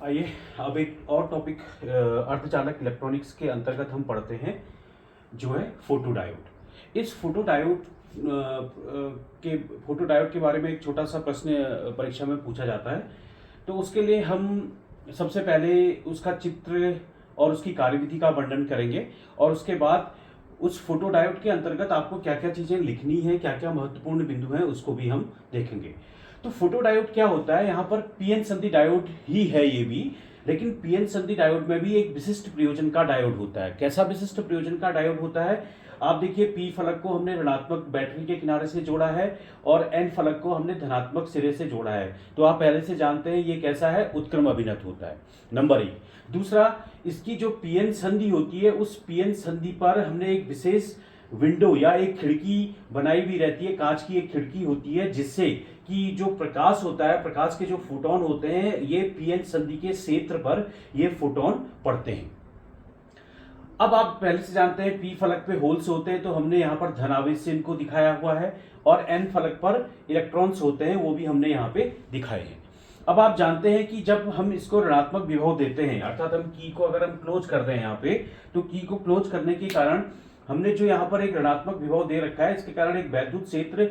आइए अब एक और टॉपिक अर्धचालक इलेक्ट्रॉनिक्स के अंतर्गत हम पढ़ते हैं जो है फोटो डायोड। इस फोटो डायोड के बारे में एक छोटा सा प्रश्न परीक्षा में पूछा जाता है। तो उसके लिए हम सबसे पहले उसका चित्र और उसकी कार्यविधि का वर्णन करेंगे और उसके बाद उस फोटो डायोड के अंतर्गत आपको क्या क्या चीजें लिखनी है, क्या क्या महत्वपूर्ण बिंदु हैं, उसको भी हम देखेंगे। तो फोटो डायोड क्या होता है, यहाँ पर पीएन संधि डायोड ही है ये भी, लेकिन पीएन संधि डायोड में भी एक विशिष्ट प्रयोजन का डायोड होता है। कैसा विशिष्ट प्रयोजन का डायोड होता है? आप देखिए, पी फलक को हमने ऋणात्मक बैटरी के किनारे से जोड़ा है और एन फलक को हमने धनात्मक सिरे से जोड़ा है। तो आप पहले से जानते हैं ये कैसा है, उत्क्रम अभिनत होता है, नंबर 1। दूसरा, इसकी जो पीएन संधि होती है उस पीएन संधि पर हमने एक विशेष विंडो या एक खिड़की बनाई भी रहती है, कांच की एक खिड़की होती है, जिससे कि जो प्रकाश होता है, प्रकाश के जो फोटोन होते हैं, ये पीएन संधि के क्षेत्र पर ये फोटोन पड़ते हैं। अब आप पहले से जानते हैं पी फलक पे होल्स होते हैं, तो हमने यहाँ पर धनावेश से इनको दिखाया हुआ है, और एन फलक पर इलेक्ट्रॉन्स होते हैं, वो भी हमने यहाँ पे दिखाए हैं। अब आप जानते हैं कि जब हम इसको ऋणात्मक विभव देते हैं, अर्थात हम की को अगर हम क्लोज कर रहे हैं यहाँ पे, तो की को क्लोज करने के कारण हमने जो यहाँ पर एक ऋणात्मक विभव दे रखा है, इसके कारण एक वैद्युत क्षेत्र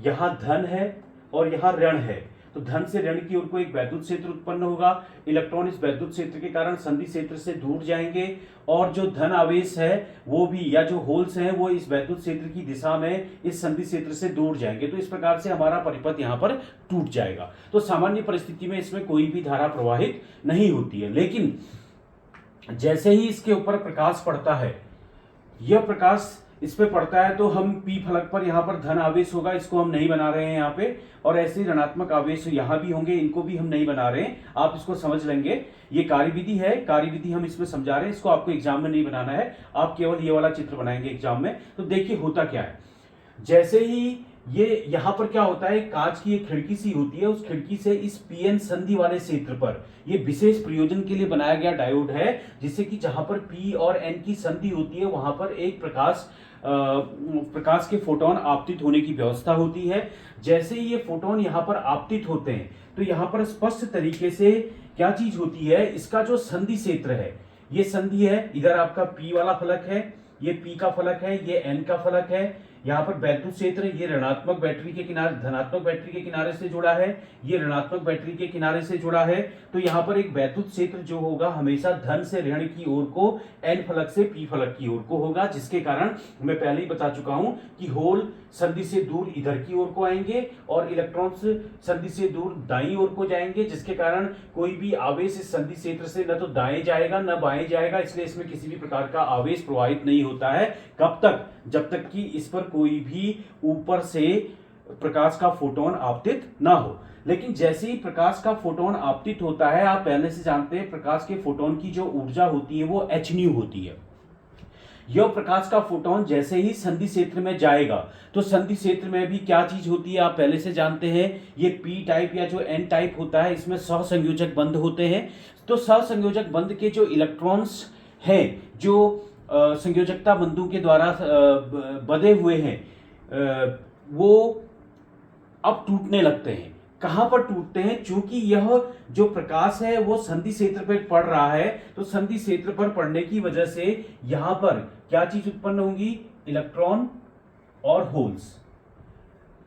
यहाँ धन है और यहाँ ऋण है। तो धन से ऋण की ओर को एक वैद्युत क्षेत्र उत्पन्न होगा। इलेक्ट्रॉन इस वैद्युत क्षेत्र के कारण संधि क्षेत्र से दूर जाएंगे और जो धन आवेश है वो भी, या जो होल्स हैं, वो इस वैद्युत क्षेत्र की दिशा में इस संधि क्षेत्र से दूर जाएंगे। तो इस प्रकार से हमारा परिपथ यहाँ पर टूट जाएगा। तो सामान्य परिस्थिति में इसमें कोई भी धारा प्रवाहित नहीं होती है, लेकिन जैसे ही इसके ऊपर प्रकाश पड़ता है, यह प्रकाश इस पे पड़ता है, तो हम पी फलक पर यहाँ पर धन आवेश होगा, इसको हम नहीं बना रहे हैं यहाँ पे, और ऐसे ऋणात्मक आवेश यहाँ भी होंगे, इनको भी हम नहीं बना रहे हैं। आप इसको समझ लेंगे, ये कार्यविधि है, कार्यविधि हम इसमें समझा रहे हैं, इसको आपको एग्जाम में नहीं बनाना है, आप केवल ये वाला चित्र बनाएंगे एग्जाम में। तो देखिए होता क्या है, जैसे ही ये यहाँ पर क्या होता है, कांच की एक खिड़की सी होती है, उस खिड़की से इस पीएन संधि वाले क्षेत्र पर ये विशेष प्रयोजन के लिए बनाया गया डायोड है, जिससे कि जहां पर पी और एन की संधि होती है वहां पर एक प्रकाश के फोटोन आपतित होने की व्यवस्था होती है। जैसे ही ये फोटोन यहाँ पर आपतित होते हैं, तो यहाँ पर स्पष्ट तरीके से क्या चीज होती है, इसका जो संधि क्षेत्र है, ये संधि है, इधर आपका पी वाला फलक है, ये पी का फलक है, ये एन का फलक है। यहाँ पर वैद्युत क्षेत्र, ये ऋणात्मक बैटरी के किनारे, धनात्मक बैटरी के किनारे से जुड़ा है, ये ऋणात्मक बैटरी के किनारे से जुड़ा है। तो यहाँ पर एक वैद्युत क्षेत्र जो होगा हमेशा धन से ऋण की ओर को, एन फलक से पी फलक की ओर को होगा, जिसके कारण मैं पहले ही बता चुका हूं कि होल संधि से दूर इधर की ओर को आएंगे और इलेक्ट्रॉन्स संधि से दूर दाईं ओर को जाएंगे, जिसके कारण कोई भी आवेश इस संधि क्षेत्र से न तो दाएं जाएगा न बाएं जाएगा, इसलिए इसमें किसी भी प्रकार का आवेश प्रवाहित नहीं होता है। कब तक? जब तक कि इस पर कोई भी ऊपर से प्रकाश का फोटोन आपतित ना हो। लेकिन जैसे ही प्रकाश का फोटोन आपतित होता है, आप पहले से जानते हैं प्रकाश के फोटोन की जो ऊर्जा होती है वो एच न्यू होती है। यह प्रकाश का फोटोन जैसे ही संधि क्षेत्र में जाएगा, तो संधि क्षेत्र में भी क्या चीज होती है आप पहले से जानते हैं, ये पी टाइप या जो एन टाइप होता है, इसमें सहसंयोजक बंध होते हैं। तो सहसंयोजक बंध के जो इलेक्ट्रॉन्स हैं, जो संयोजकता बंधों के द्वारा बंधे हुए हैं, वो अब टूटने लगते हैं। कहां पर टूटते हैं? चूंकि यह जो प्रकाश है वो संधि क्षेत्र पर पड़ रहा है, तो संधि क्षेत्र पर पड़ने की वजह से यहां पर क्या चीज उत्पन्न होंगी, इलेक्ट्रॉन और होल्स,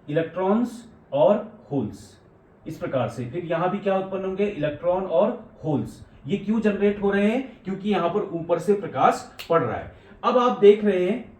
इलेक्ट्रॉन्स और होल्स। इस प्रकार से फिर यहां भी क्या उत्पन्न होंगे, इलेक्ट्रॉन और होल्स। ये क्यों जनरेट हो रहे हैं? क्योंकि यहां पर ऊपर से प्रकाश पड़ रहा है। अब आप देख रहे हैं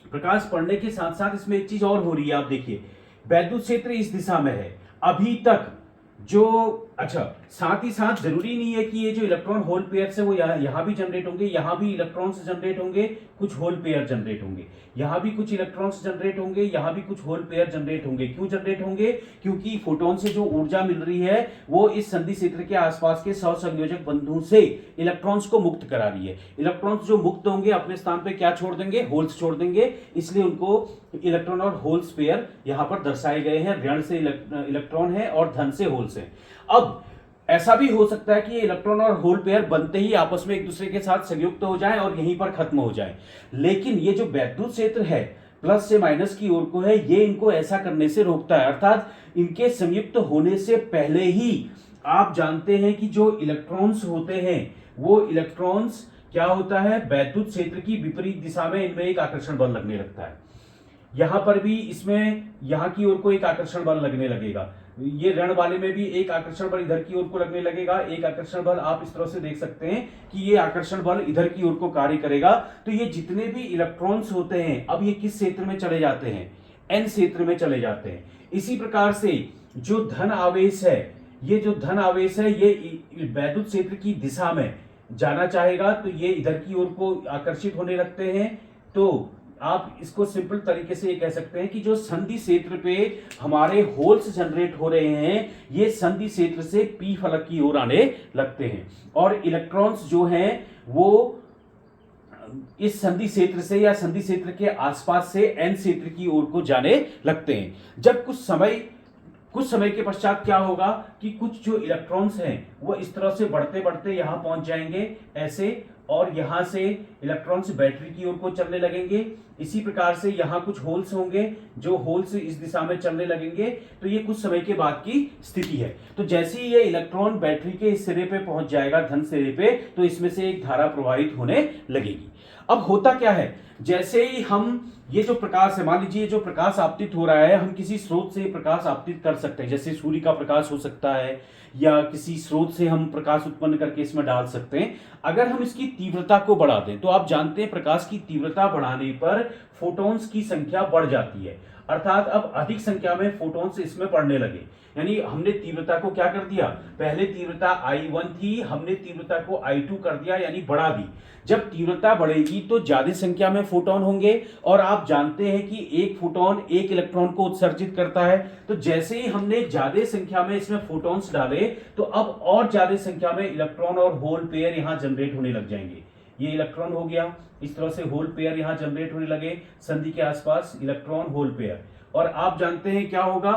प्रकाश पड़ने के साथ साथ इसमें एक चीज और हो रही है। आप देखिए वैद्युत क्षेत्र इस दिशा में है अभी तक, जो अच्छा, साथ ही साथ जरूरी नहीं है कि ये जो इलेक्ट्रॉन होल पेयर है वो यहां भी जनरेट होंगे, यहां भी इलेक्ट्रॉन्स जनरेट होंगे, कुछ होल पेयर जनरेट होंगे, यहां भी कुछ इलेक्ट्रॉन्स जनरेट होंगे, यहां भी कुछ होल पेयर जनरेट होंगे। क्यों जनरेट होंगे? क्योंकि फोटोन से जो ऊर्जा मिल रही है वो इस संधि क्षेत्र के आसपास के सहसंयोजक बंधों से इलेक्ट्रॉन्स को मुक्त करा रही है। इलेक्ट्रॉन्स जो मुक्त होंगे अपने स्थान पे क्या छोड़ देंगे, होल्स छोड़ देंगे, इसलिए उनको इलेक्ट्रॉन और होल्स पेयर यहां पर दर्शाए गए हैं। ऋण से इलेक्ट्रॉन है और धन से होल्स है। अब ऐसा भी हो सकता है कि इलेक्ट्रॉन और होल पेयर बनते ही आपस में एक दूसरे के साथ संयुक्त हो जाएं और यहीं पर खत्म हो जाएं। लेकिन ये जो वैद्युत क्षेत्र है प्लस से माइनस की ओर को है, ये इनको ऐसा करने से रोकता है, अर्थात इनके संयुक्त होने से पहले ही आप जानते हैं कि जो इलेक्ट्रॉन्स होते हैं वो इलेक्ट्रॉन्स क्या होता है, वैद्युत क्षेत्र की विपरीत दिशा में इनमें एक आकर्षण बल लगने लगता है। यहां पर भी इसमें यहां की ओर को एक आकर्षण बल लगने लगेगा, ये ऋण वाले में भी एक आकर्षण बल इधर की ओर को लगने लगेगा, एक आकर्षण बल आप इस तरह से देख सकते हैं कि ये आकर्षण बल इधर की ओर को कार्य करेगा। तो ये जितने भी इलेक्ट्रॉन्स होते हैं अब ये किस क्षेत्र में चले जाते हैं, एन क्षेत्र में चले जाते हैं। इसी प्रकार से जो धन आवेश है, ये जो धन आवेश है ये वैद्युत क्षेत्र की दिशा में जाना चाहेगा, तो ये इधर की ओर को आकर्षित होने लगते हैं। तो आप इसको सिंपल तरीके से ये कह सकते हैं कि जो संधि क्षेत्र पे हमारे होल्स जनरेट हो रहे हैं ये संधि क्षेत्र से पी फलक की ओर आने लगते हैं, और इलेक्ट्रॉन्स जो हैं वो इस संधि क्षेत्र से या संधि क्षेत्र के आसपास से एन क्षेत्र की ओर को जाने लगते हैं। जब कुछ समय के पश्चात क्या होगा कि कुछ जो इलेक्ट्रॉन्स हैं वो इस तरह से बढ़ते बढ़ते यहां पहुंच जाएंगे ऐसे, और यहां से इलेक्ट्रॉन्स बैटरी की ओर को चलने लगेंगे। इसी प्रकार से यहां कुछ होल्स होंगे, जो होल्स इस दिशा में चलने लगेंगे। तो ये कुछ समय के बाद की स्थिति है। तो जैसे ही ये इलेक्ट्रॉन बैटरी के इस सिरे पे पहुंच जाएगा, धन सिरे पे, तो इसमें से एक धारा प्रवाहित होने लगेगी। अब होता क्या है, जैसे ही हम ये जो प्रकाश है, मान लीजिए जो प्रकाश आपतित हो रहा है, हम किसी स्रोत से प्रकाश आपतित कर सकते हैं, जैसे सूर्य का प्रकाश हो सकता है या किसी स्रोत से हम प्रकाश उत्पन्न करके इसमें डाल सकते हैं। अगर हम इसकी तीव्रता को बढ़ा दें तो आप जानते हैं प्रकाश की तीव्रता बढ़ाने पर फोटॉन्स की संख्या बढ़ जाती है, अर्थात अब अधिक संख्या में फोटॉन्स इसमें पड़ने लगे। यानी हमने तीव्रता को क्या कर दिया, पहले तीव्रता I1 थी, हमने तीव्रता को I2 कर दिया, यानी बढ़ा दी। जब तीव्रता बढ़ेगी तो ज्यादा संख्या में फोटॉन होंगे, और आप जानते हैं कि एक फोटॉन एक इलेक्ट्रॉन को उत्सर्जित करता है। तो जैसे ही हमने ज्यादा संख्या में इसमें फोटॉन्स डाले तो अब और ज्यादा संख्या में इलेक्ट्रॉन और होल पेयर यहां जनरेट होने लग जाएंगे। ये इलेक्ट्रॉन हो गया, इस तरह से होल पेयर यहां जनरेट होने लगे, संधि के आसपास इलेक्ट्रॉन होल पेयर। और आप जानते हैं क्या होगा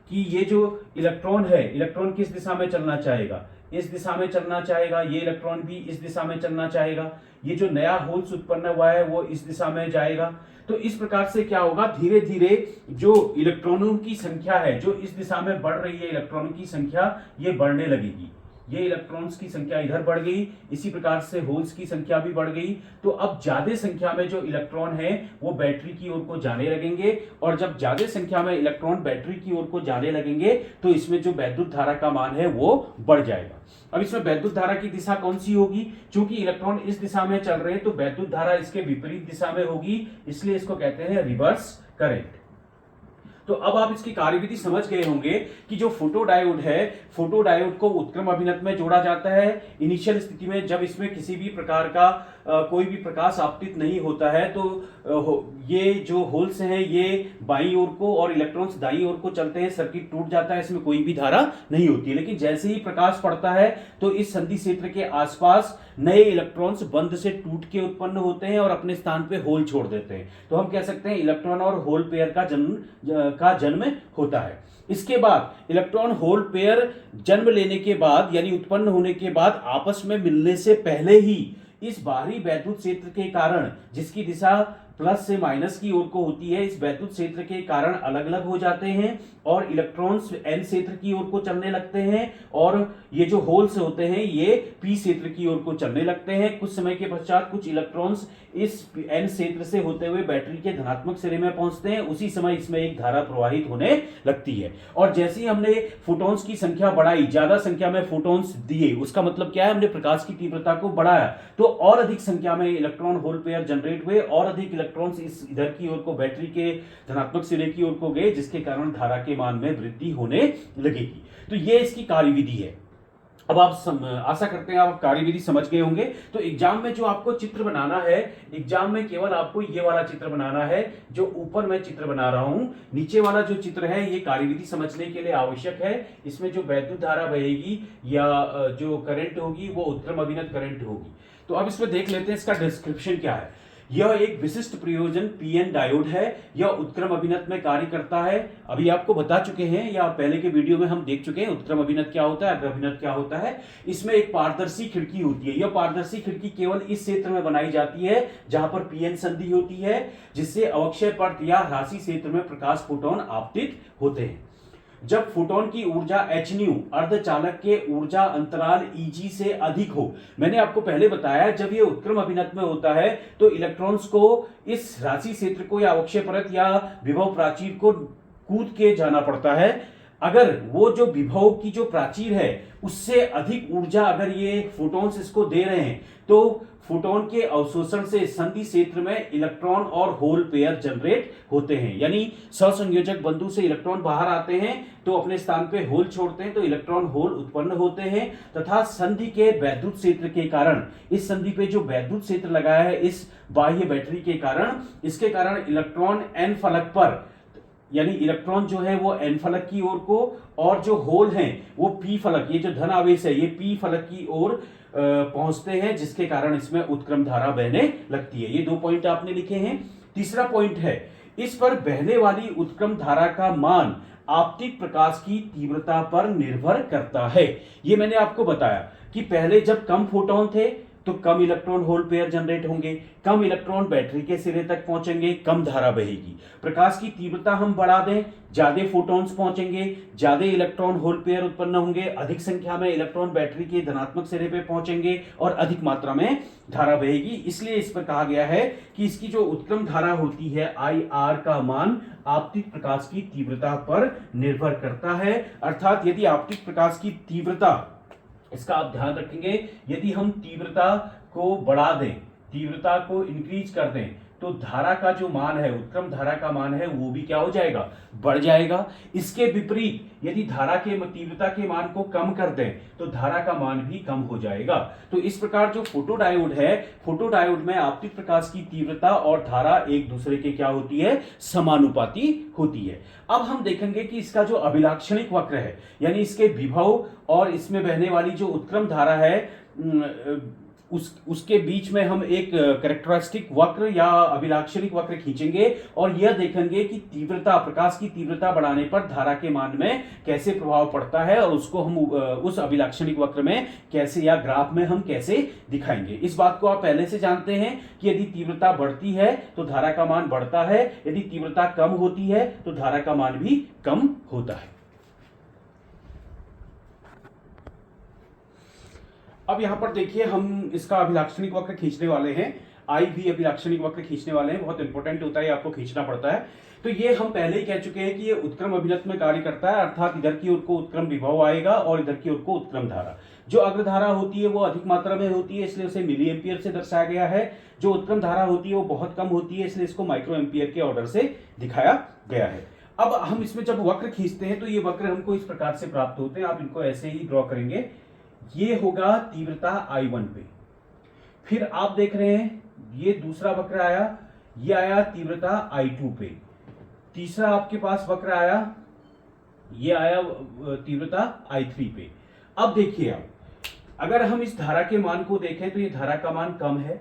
कि ये जो इलेक्ट्रॉन है, इलेक्ट्रॉन किस दिशा में चलना चाहेगा, इस दिशा में चलना चाहेगा, ये इलेक्ट्रॉन भी इस दिशा में चलना चाहेगा, ये जो नया होल्स उत्पन्न हुआ है वो इस दिशा में जाएगा। तो इस प्रकार से क्या होगा, धीरे धीरे जो इलेक्ट्रॉनों की संख्या है, जो इस दिशा में बढ़ रही है इलेक्ट्रॉनों की संख्या, ये बढ़ने लगेगी। ये इलेक्ट्रॉन्स की संख्या इधर बढ़ गई, इसी प्रकार से होल्स की संख्या भी बढ़ गई। तो अब ज्यादा संख्या में जो इलेक्ट्रॉन है वो बैटरी की ओर को जाने लगेंगे, और जब ज्यादा संख्या में इलेक्ट्रॉन बैटरी की ओर को जाने लगेंगे तो इसमें जो वैद्युत धारा का मान है वो बढ़ जाएगा। अब इसमें वैद्युत धारा की दिशा कौन सी होगी, क्योंकि इलेक्ट्रॉन इस दिशा में चल रहे हैं तो वैद्युत धारा इसके विपरीत दिशा में होगी, इसलिए इसको कहते हैं रिवर्स करंट। तो अब आप इसकी कार्यविधि समझ गए होंगे कि जो फोटोडायोड है, फोटोडायोड को उत्क्रम अभिनत में जोड़ा जाता है। इनिशियल स्थिति में जब इसमें किसी भी प्रकार का कोई भी प्रकाश आपतित नहीं होता है तो ये जो होल्स हैं ये बाईं ओर को और इलेक्ट्रॉन्स दाईं ओर को चलते हैं, सर्किट टूट जाता है, इसमें कोई भी धारा नहीं होती है। लेकिन जैसे ही प्रकाश पड़ता है तो इस संधि क्षेत्र के आसपास नए इलेक्ट्रॉन्स बंध से टूट के उत्पन्न होते हैं और अपने स्थान पे होल छोड़ देते हैं। तो हम कह सकते हैं इलेक्ट्रॉन और होल पेयर का जन्म होता है। इसके बाद इलेक्ट्रॉन होल पेयर जन्म लेने के बाद यानी उत्पन्न होने के बाद आपस में मिलने से पहले ही इस बाहरी वैद्युत क्षेत्र के कारण, जिसकी दिशा प्लस से माइनस की ओर को होती है, इस वैद्युत क्षेत्र के कारण अलग अलग हो जाते हैं और इलेक्ट्रॉन्स एन क्षेत्र की ओर को चलने लगते हैं, और ये जो होल्स होते हैं ये पी क्षेत्र की ओर को चलने लगते हैं। कुछ समय के पश्चात कुछ इलेक्ट्रॉन्स इस एन क्षेत्र से होते हुए बैटरी के धनात्मक सिरे में पहुंचते हैं, उसी समय इसमें एक धारा प्रवाहित होने लगती है। और जैसे ही हमने फोटॉन्स की संख्या बढ़ाई, ज्यादा संख्या में फोटॉन्स दिए, उसका मतलब क्या है, हमने प्रकाश की तीव्रता को बढ़ाया तो और अधिक संख्या में इलेक्ट्रॉन होल पेयर जनरेट हुए और अधिक इलेक्ट्रॉन्स इस इधर की ओर को बैटरी के धनात्मक सिरे की ओर को गए, जिसके कारण धारा के मान में वृद्धि होने लगेगी। तो ये इसकी कार्यविधि है। अब आप आशा करते हैं आप कार्यविधि समझ गए होंगे। तो एग्जाम में जो आपको चित्र बनाना है, एग्जाम में केवल आपको ये वाला चित्र बनाना है जो ऊपर मैं चित्र बना रहा हूं। नीचे वाला जो चित्र है ये कार्यविधि समझने के लिए आवश्यक है। इसमें जो वैद्युत धारा बहेगी या जो करंट होगी वो उत्क्रम अभिनत करंट होगी। तो अब इसमें देख लेते हैं इसका डिस्क्रिप्शन क्या है। यह एक विशिष्ट प्रयोजन पीएन डायोड है। यह उत्क्रम अभिनत में कार्य करता है। अभी आपको बता चुके हैं या पहले के वीडियो में हम देख चुके हैं उत्क्रम अभिनत क्या होता है, अग्र अभिनत क्या होता है। इसमें एक पारदर्शी खिड़की होती है। यह पारदर्शी खिड़की केवल इस क्षेत्र में बनाई जाती है जहां पर पीएन संधि होती है, जिससे अवक्षय पर्त या राशि क्षेत्र में प्रकाश फोटोन आपतित होते हैं। जब फोटोन की ऊर्जा h न्यू अर्धचालक के ऊर्जा अंतराल Eg से अधिक हो। मैंने आपको पहले बताया जब ये उत्क्रम अभिनत में होता है तो इलेक्ट्रॉन्स को इस राशि क्षेत्र को या अवक्षय परत या विभव प्राचीर को कूद के जाना पड़ता है। अगर वो जो विभव की जो प्राचीर है उससे अधिक ऊर्जा अगर ये फोटॉन्स इसको दे रहे हैं तो फोटोन के अवशोषण से संधि क्षेत्र में इलेक्ट्रॉन और होल पेयर जनरेट होते हैं। यानी सहसंयोजक बंधु से इलेक्ट्रॉन बाहर आते हैं तो अपने स्थान पे होल छोड़ते हैं तो इलेक्ट्रॉन होल उत्पन्न होते हैं तथा संधि के वैद्युत क्षेत्र के कारण, इस संधि पे जो वैद्युत क्षेत्र लगाया है इस बाह्य बैटरी के कारण, इसके कारण इलेक्ट्रॉन एन फलक पर, यानी इलेक्ट्रॉन जो है वो एन फलक की ओर को और जो होल हैं वो पी फलक, ये जो धन आवेश है ये पी फलक की ओर पहुंचते हैं, जिसके कारण इसमें उत्क्रम धारा बहने लगती है। ये 2 पॉइंट आपने लिखे हैं। तीसरा पॉइंट है, इस पर बहने वाली उत्क्रम धारा का मान आपतित प्रकाश की तीव्रता पर निर्भर करता है। ये मैंने आपको बताया कि पहले जब कम फोटोन थे तो कम इलेक्ट्रॉन होल पेयर जनरेट होंगे, कम इलेक्ट्रॉन बैटरी के सिरे तक पहुंचेंगे, कम धारा बहेगी। प्रकाश की तीव्रता हम बढ़ा दें, ज्यादा फोटॉन्स पहुंचेंगे, ज्यादा इलेक्ट्रॉन होल पेयर उत्पन्न होंगे, अधिक संख्या में इलेक्ट्रॉन बैटरी के धनात्मक सिरे पे पहुंचेंगे और अधिक मात्रा में धारा बहेगी। इसलिए इस पर कहा गया है कि इसकी जो उत्क्रम धारा होती है IR का मान आपतित प्रकाश की तीव्रता पर निर्भर करता है। अर्थात यदि आपतित प्रकाश की तीव्रता, इसका आप ध्यान रखेंगे, यदि हम तीव्रता को बढ़ा दें, तीव्रता को इंक्रीज कर दें तो धारा का जो मान है, उत्क्रम धारा का मान है वो भी क्या हो जाएगा, बढ़ जाएगा। इसके विपरीत यदि धारा के तीव्रता के मान को कम कर दें तो धारा का मान भी कम हो जाएगा। तो इस प्रकार जो फोटोडायोड है, फोटोडायोड में आपतित प्रकाश की तीव्रता और धारा एक दूसरे के क्या होती है, समानुपाती होती है। अब हम देखेंगे कि इसका जो अभिलाक्षणिक वक्र है, यानी इसके विभव और इसमें बहने वाली जो उत्क्रम धारा है उसके बीच में हम एक कैरेक्टरिस्टिक वक्र या अभिलाक्षणिक वक्र खींचेंगे और यह देखेंगे कि तीव्रता, प्रकाश की तीव्रता बढ़ाने पर धारा के मान में कैसे प्रभाव पड़ता है और उसको हम उस अभिलाक्षणिक वक्र में कैसे या ग्राफ में हम कैसे दिखाएंगे। इस बात को आप पहले से जानते हैं कि यदि तीव्रता बढ़ती है तो धारा का मान बढ़ता है, यदि तीव्रता कम होती है तो धारा का मान भी कम होता है। अब यहां पर देखिए हम इसका अभिलाक्षणिक वक्र खींचने वाले हैं, आई भी अभिलाक्षणिक वक्र खींचने वाले हैं, बहुत इंपॉर्टेंट होता है, आपको खींचना पड़ता है। तो ये हम पहले ही कह चुके हैं कि ये उत्क्रम अभिनत में कार्य करता है, अर्थात इधर की ओर को उत्क्रम विभव आएगा और इधर की ओर को उत्क्रम धारा। जो अग्रधारा होती है वो अधिक मात्रा में होती है, इसलिए उसे मिली एम्पियर से दर्शाया गया है। जो उत्क्रम धारा होती है वो बहुत कम होती है, इसलिए इसको माइक्रो एम्पियर के ऑर्डर से दिखाया गया है। अब हम इसमें जब वक्र खींचते हैं तो ये वक्र हमको इस प्रकार से प्राप्त होते हैं, आप इनको ऐसे ही ड्रॉ करेंगे। ये होगा तीव्रता I1 पे, फिर आप देख रहे हैं ये दूसरा वक्र आया, ये आया तीव्रता I2 पे, तीसरा आपके पास वक्र आया, ये आया तीव्रता I3 पे। अब देखिए, आप अगर हम इस धारा के मान को देखें तो ये धारा का मान कम है,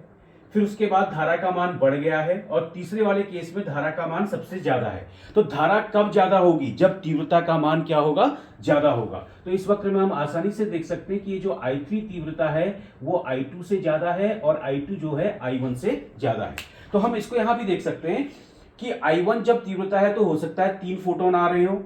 फिर उसके बाद धारा का मान बढ़ गया है और तीसरे वाले केस में धारा का मान सबसे ज्यादा है। तो धारा कब ज्यादा होगी, जब तीव्रता का मान क्या होगा, ज्यादा होगा। तो इस वक्र में हम आसानी से देख सकते हैं कि ये जो I3 तीव्रता है वो I2 से ज्यादा है और I2 जो है I1 से ज्यादा है। तो हम इसको यहां भी देख सकते हैं कि I1 जब तीव्रता है तो हो सकता है 3 फोटोन आ रहे हो,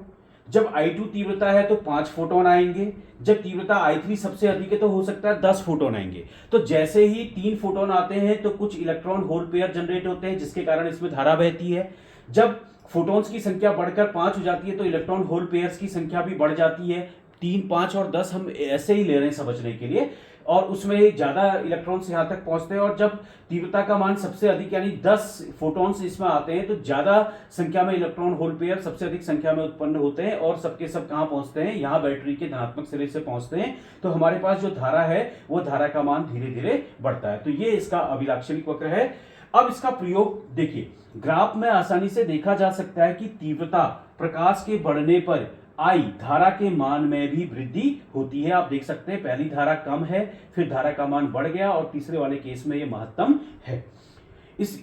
जब I2 तीव्रता है तो 5 फोटोन आएंगे, जब तीव्रता I3 सबसे अधिक है तो हो सकता है 10 फोटोन आएंगे। तो जैसे ही 3 फोटोन आते हैं तो कुछ इलेक्ट्रॉन होल पेयर जनरेट होते हैं, जिसके कारण इसमें धारा बहती है। जब फोटोन्स की संख्या बढ़कर 5 हो जाती है तो इलेक्ट्रॉन होल पेयर्स की संख्या भी बढ़ जाती है। 3, 5 और 10 हम ऐसे ही ले रहे हैं समझने के लिए, और उसमें ज्यादा इलेक्ट्रॉन्स यहां तक पहुंचते हैं। और जब तीव्रता का मान सबसे अधिक यानी 10 फोटॉन्स इसमें आते हैं तो ज्यादा संख्या में इलेक्ट्रॉन होल पेयर सबसे अधिक संख्या में उत्पन्न होते हैं और सबके सब कहां पहुंचते हैं, यहां बैटरी के धनात्मक सिरे से पहुंचते हैं। तो हमारे पास जो धारा है वो धारा का मान धीरे धीरे बढ़ता है। तो ये इसका अभिलाक्षणिक वक्र है। अब इसका प्रयोग देखिए, ग्राफ में आसानी से देखा जा सकता है कि तीव्रता प्रकाश के बढ़ने पर I धारा के मान में भी वृद्धि होती है। आप देख सकते हैं पहली धारा कम है, फिर धारा का मान बढ़ गया और तीसरे वाले केस में ये महत्तम है।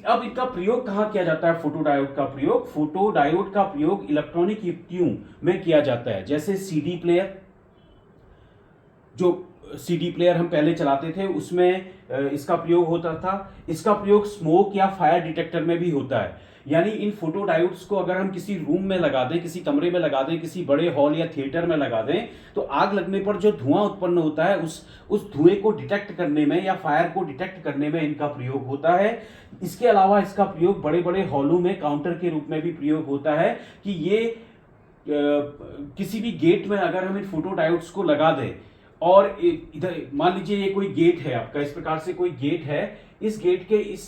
अब इनका प्रयोग कहां किया जाता है, फोटोडायोड का प्रयोग? फोटोडायोड का प्रयोग इलेक्ट्रॉनिक युक्तियों में किया जाता है, जैसे CD प्लेयर, जो सीडी प्लेयर हम पहले चलाते थे उसमें इसका प्रयोग होता था। इसका प्रयोग स्मोक या फायर डिटेक्टर में भी होता है। यानी इन फोटो डायोड्स को अगर हम किसी रूम में लगा दें, किसी कमरे में लगा दें, किसी बड़े हॉल या थिएटर में लगा दें, तो आग लगने पर जो धुआं उत्पन्न होता है उस धुएं को डिटेक्ट करने में या फायर को डिटेक्ट करने में इनका प्रयोग होता है। इसके अलावा इसका प्रयोग बड़े बड़े हॉलों में काउंटर के रूप में भी प्रयोग होता है कि ये किसी भी गेट में अगर हम इन फोटो डायोड्स को लगा दें और इधर मान लीजिए ये कोई गेट है आपका, इस प्रकार से कोई गेट है, इस गेट के इस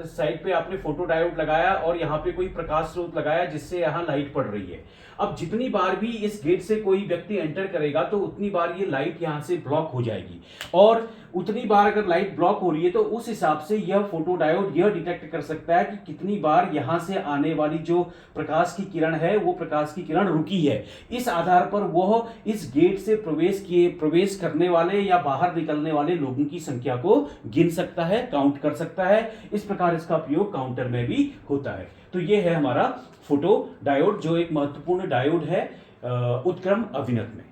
साइड पे आपने फोटो डायोड लगाया और यहाँ पे कोई प्रकाश स्रोत लगाया जिससे यहाँ लाइट पड़ रही है। अब जितनी बार भी इस गेट से कोई व्यक्ति एंटर करेगा तो उतनी बार ये लाइट यहाँ से ब्लॉक हो जाएगी, और उतनी बार अगर लाइट ब्लॉक हो रही है तो उस हिसाब से यह फोटो डायोड यह डिटेक्ट कर सकता है कि कितनी बार यहाँ से आने वाली जो प्रकाश की किरण है वो प्रकाश की किरण रुकी है। इस आधार पर वह इस गेट से प्रवेश करने वाले या बाहर निकलने वाले लोगों की संख्या को गिन सकता है, काउंट कर सकता है। इस प्रकार इसका प्रयोग काउंटर में भी होता है। तो ये है हमारा फोटो डायोड, जो एक महत्वपूर्ण डायोड है उत्क्रम अभिनत में।